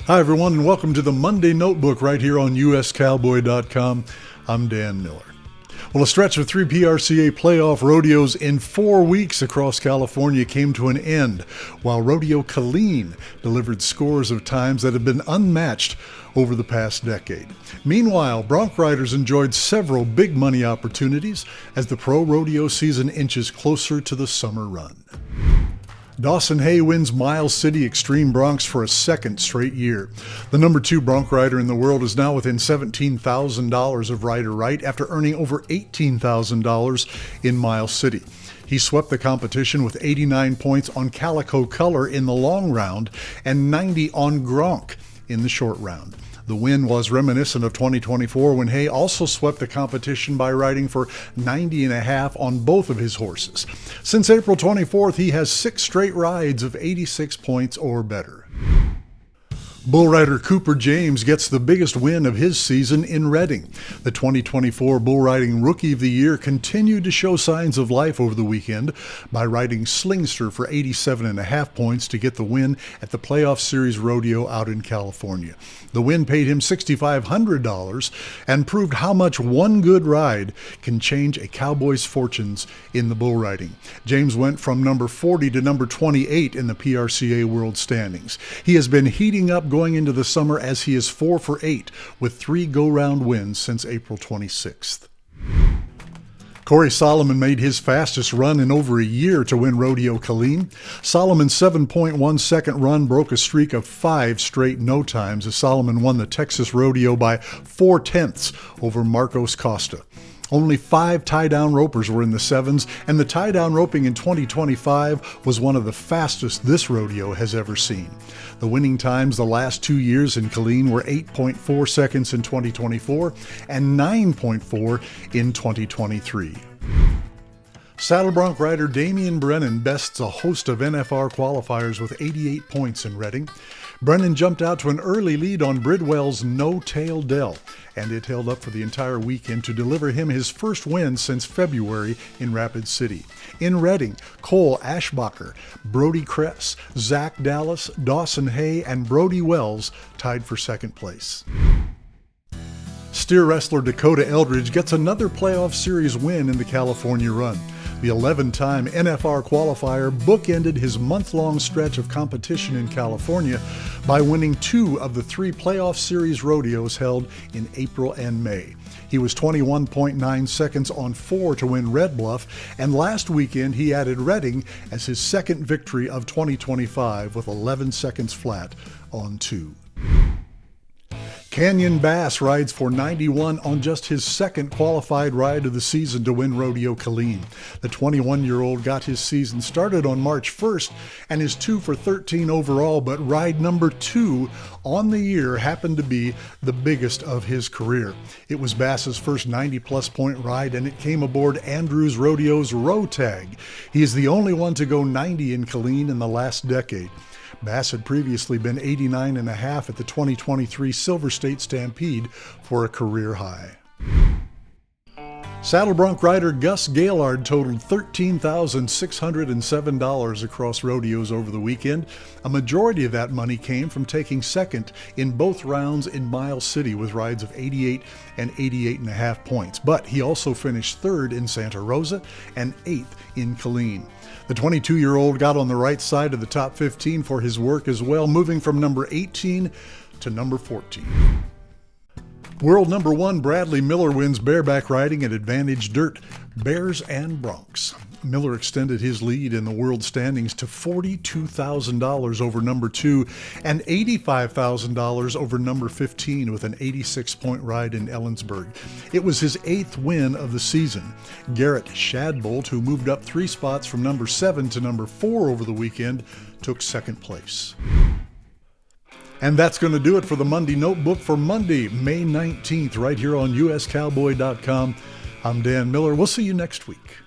Hi, everyone, and welcome to the Monday Notebook right here on uscowboy.com. I'm Dan Miller. Well, a stretch of 3 PRCA playoff rodeos in 4 weeks across California came to an end, while Rodeo Killeen delivered scores of times that have been unmatched over the past decade. Meanwhile, bronc riders enjoyed several big money opportunities as the pro rodeo season inches closer to the summer run. Dawson wins Miles City Extreme Broncs for a second straight year. The number 2 bronc rider in the world is now within $17,000 of rider right after earning over $18,000 in Miles City. He swept the competition with 89 points on Calico Color in the long round and 90 on Gronk in the short round. The win was reminiscent of 2024 when Hay also swept the competition by riding for 90.5 on both of his horses. Since April 24th, he has 6 straight rides of 86 points or better. Bull rider Cooper James gets the biggest win of his season in Reading. The 2024 Bull Riding Rookie of the Year continued to show signs of life over the weekend by riding Slingster for 87.5 points to get the win at the Playoff Series Rodeo out in California. The win paid him $6,500 and proved how much one good ride can change a cowboy's fortunes in the bull riding. James went from number 40 to number 28 in the PRCA World Standings. He has been heating up going into the summer as he is 4 for 8 with 3 go-round wins since April 26th. Corey Solomon made his fastest run in over a year to win Rodeo Killeen. Solomon's 7.1 second run broke a streak of 5 straight no times as Solomon won the Texas Rodeo by 4/10 over Marcos Costa. Only 5 tie-down ropers were in the 7s, and the tie-down roping in 2025 was one of the fastest this rodeo has ever seen. The winning times the last 2 years in Killeen were 8.4 seconds in 2024 and 9.4 in 2023. Saddle bronc rider Brennan bests a host of NFR qualifiers with 88 points in Reading. Brennan jumped out to an early lead on Bridwell's No Tail Dell, and it held up for the entire weekend to deliver him his first win since February in Rapid City. In Reading, Cole Ashbacher, Brody Kress, Zach Dallas, Dawson and Brody Wells tied for second place. Steer wrestler Dakota Eldridge gets another playoff series win in the California run. The 11-time NFR qualifier bookended his month-long stretch of competition in California by winning 2 of the 3 playoff series rodeos held in April and May. He was 21.9 seconds on 4 to win Red Bluff, and last weekend he added Reading as his second victory of 2025 with 11 seconds flat on 2. Canyon Bass rides for 91 on just his second qualified ride of the season to win Rodeo Killeen. The 21-year-old got his season started on March 1st and is 2 for 13 overall, but ride number 2 on the year happened to be the biggest of his career. It was Bass's first 90-plus point ride, and it came aboard Andrews Rodeo's Row Tag. He is the only one to go 90 in Killeen in the last decade. Bass had previously been 89.5 at the 2023 Silver State Stampede for a career high. Saddle bronc rider Gus Gaylord totaled $13,607 across rodeos over the weekend. A majority of that money came from taking second in both rounds in Miles City with rides of 88 and 88.5 points. But he also finished 3rd in Santa Rosa and 8th in Killeen. The 22-year-old got on the right side of the top 15 for his work as well, moving from number 18 to number 14. World number 1 Bradley Miller wins bareback riding at Advantage Dirt, Bears and Broncs. Miller extended his lead in the world standings to $42,000 over number 2 and $85,000 over number 15 with an 86-point ride in Ellensburg. It was his 8th win of the season. Garrett Shadbolt, who moved up 3 spots from number 7 to number 4 over the weekend, took second place. And that's going to do it for the Monday Notebook for Monday, May 19th, right here on uscowboy.com. I'm Dan Miller. We'll see you next week.